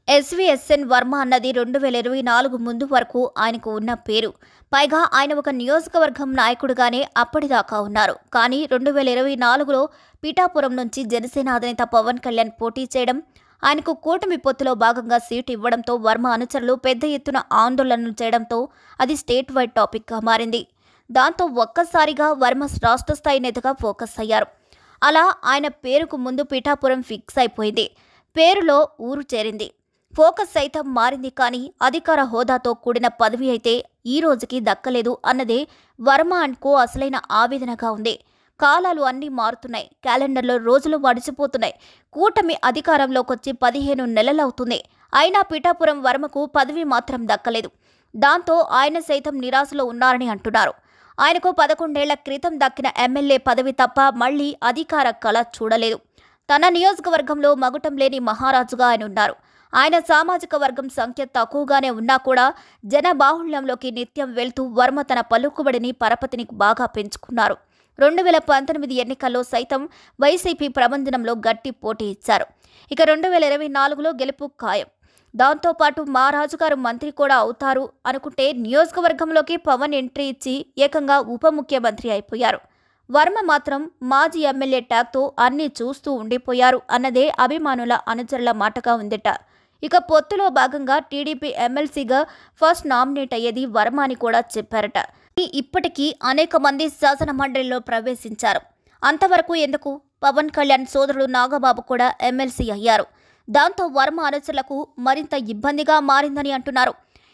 SVSN Varma అన్నది 2024 ముందు వరకు ఆయనకు ఉన్న పేరు. పైగా ఆయన ఒక నియోజకవర్గం నాయకుడిగానే అప్పటిదాకా ఉన్నారు. కానీ 2024లో పిఠాపురం నుంచి జనసేన అధినేత పవన్ కళ్యాణ్ పోటీ చేయడం, ఆయనకు కూటమి పొత్తులో భాగంగా సీటు ఇవ్వడంతో వర్మ అనుచరులు పెద్ద ఎత్తున ఆందోళనలు చేయడంతో అది స్టేట్ వైడ్ టాపిక్గా మారింది. దాంతో ఒక్కసారిగా వర్మ రాష్ట్ర స్థాయి నేతగా ఫోకస్ అయ్యారు. అలా ఆయన పేరుకు ముందు పిఠాపురం ఫిక్స్ అయిపోయింది. పేరులో ఊరు చేరింది. ఫోకస్ సైతం మారింది. కానీ అధికార హోదాతో కూడిన పదవి అయితే ఈ రోజుకి దక్కలేదు అన్నదే వర్మ అండ్ కో అసలైన ఆవేదనగా ఉంది. కాలాలు అన్నీ మారుతున్నాయి. క్యాలెండర్లో రోజులు గడిచిపోతున్నాయి. కూటమి అధికారంలోకొచ్చి 15 నెలలవుతుంది. అయినా పిఠాపురం వర్మకు పదవి మాత్రం దక్కలేదు. దాంతో ఆయన సైతం నిరాశలో ఉన్నారని అంటున్నారు. ఆయనకు 11 ఏళ్ల క్రితం దక్కిన ఎమ్మెల్యే పదవి తప్ప మళ్లీ అధికార కళ చూడలేదు. తన నియోజకవర్గంలో మగుటం లేని మహారాజుగా ఆయన ఉన్నారు. ఆయన సామాజిక వర్గం సంఖ్య తక్కువగానే ఉన్నా కూడా జనబాహుళ్యంలోకి నిత్యం వెళ్తూ వర్మ తన పలుకుబడిని పరపతిని బాగా పెంచుకున్నారు. 2019 ఎన్నికల్లో సైతం వైసీపీ ప్రబంధనంలో గట్టి పోటీ ఇచ్చారు. ఇక 2024లో గెలుపు ఖాయం. దాంతోపాటు మా రాజుగారు మంత్రి కూడా అవుతారు అనుకుంటే నియోజకవర్గంలోకి పవన్ ఎంట్రీ ఇచ్చి ఏకంగా ఉప ముఖ్యమంత్రి అయిపోయారు. వర్మ మాత్రం మాజీ ఎమ్మెల్యే ట్యాగ్తో అన్నీ చూస్తూ ఉండిపోయారు అన్నదే అభిమానుల అనుచరుల మాటగా ఉందట. ఇక పొత్తులో భాగంగా టీడీపీ ఎమ్మెల్సీగా ఫస్ట్ నామినేట్ అయ్యేది వర్మ అని కూడా చెప్పారట. ఇప్పటికీ అనేక మంది శాసన మండలిలో ప్రవేశించారు. అంతవరకు ఎందుకు, పవన్ కళ్యాణ్ సోదరుడు నాగబాబు కూడా ఎమ్మెల్సీ అయ్యారు. దాంతో వర్మ అనుచరులకు మరింత ఇబ్బందిగా మారిందని అంటున్నారు.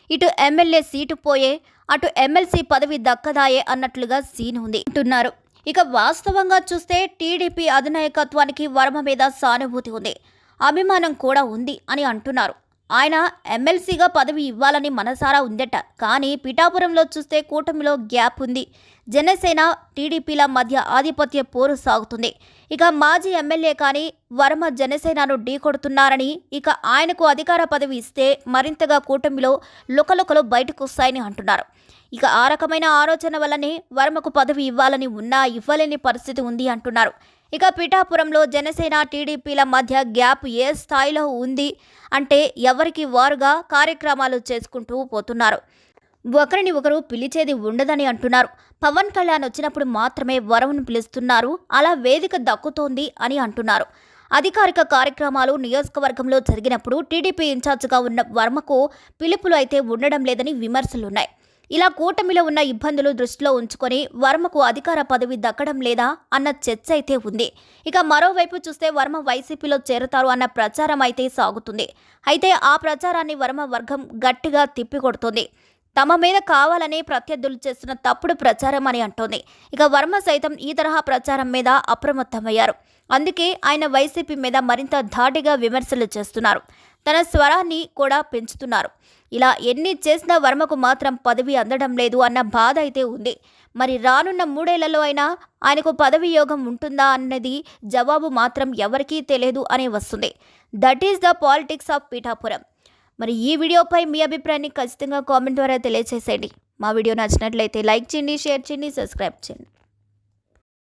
ఇటు ఎమ్మెల్యే సీటు పోయే, అటు ఎమ్మెల్సీ పదవి దక్కదాయే అన్నట్లుగా సీన్ ఉంది అంటున్నారు. ఇక వాస్తవంగా చూస్తే టీడీపీ అధినాయకత్వానికి వర్మ మీద సానుభూతి ఉంది, అభిమానం కూడా ఉంది అని అంటున్నారు. ఆయన ఎమ్మెల్సీగా పదవి ఇవ్వాలని మనసారా ఉందట. కానీ పిఠాపురంలో చూస్తే కూటమిలో గ్యాప్ ఉంది. జనసేన టీడీపీల మధ్య ఆధిపత్య పోరు సాగుతుంది. ఇక మాజీ ఎమ్మెల్యే కానీ వర్మ జనసేనను ఢీకొడుతున్నారని, ఇక ఆయనకు అధికార పదవి ఇస్తే మరింతగా కూటమిలో లుకలుకలు బయటకు వస్తాయని అంటున్నారు. ఇక ఆ రకమైన ఆలోచన వల్లనే వర్మకు పదవి ఇవ్వాలని ఉన్నా ఇవ్వలేని పరిస్థితి ఉంది అంటున్నారు. ఇక పిఠాపురంలో జనసేన టీడీపీల మధ్య గ్యాప్ ఏ స్థాయిలో ఉంది అంటే ఎవరికి వారుగా కార్యక్రమాలు చేసుకుంటూ పోతున్నారు. ఒకరిని ఒకరు పిలిచేది ఉండదని అంటున్నారు. పవన్ కళ్యాణ్ వచ్చినప్పుడు మాత్రమే వర్మను పిలుస్తున్నారు, అలా వేదిక దక్కుతోంది అని అంటున్నారు. అధికారిక కార్యక్రమాలు నియోజకవర్గంలో జరిగినప్పుడు టీడీపీ ఇన్ఛార్జిగా ఉన్న వర్మకు పిలుపులు అయితే ఉండడం లేదని విమర్శలున్నాయి. ఇలా కూటమిలో ఉన్న ఇబ్బందులు దృష్టిలో ఉంచుకొని వర్మకు అధికార పదవి దక్కడం లేదా అన్న చర్చ అయితే ఉంది. ఇక మరోవైపు చూస్తే వర్మ వైసీపీలో చేరుతారు అన్న ప్రచారం అయితే సాగుతుంది. అయితే ఆ ప్రచారాన్ని వర్మ వర్గం గట్టిగా తిప్పికొడుతోంది. తమ మీద కావాలని ప్రత్యర్థులు చేస్తున్న తప్పుడు ప్రచారం అని అంటోంది. ఇక వర్మ సైతం ఈ తరహా ప్రచారం మీద అప్రమత్తమయ్యారు. అందుకే ఆయన వైసీపీ మీద మరింత ధాటిగా విమర్శలు చేస్తున్నారు. తన స్వరాన్ని కూడా పెంచుతున్నారు. ఇలా ఎన్ని చేసినా వర్మకు మాత్రం పదవి అందడం లేదు అన్న బాధ అయితే ఉంది. మరి రానున్న 3 ఏళ్లలో అయినా ఆయనకు పదవి యోగం ఉంటుందా అన్నది జవాబు మాత్రం ఎవరికీ తెలియదు అనే వస్తుంది. That is the politics of Pithapuram. మరి ఈ వీడియోపై మీ అభిప్రాయాన్ని ఖచ్చితంగా కామెంట్ ద్వారా తెలియజేసేయండి. మా వీడియో నచ్చినట్లయితే లైక్ చేయండి, షేర్ చేయండి, సబ్స్క్రైబ్ చేయండి.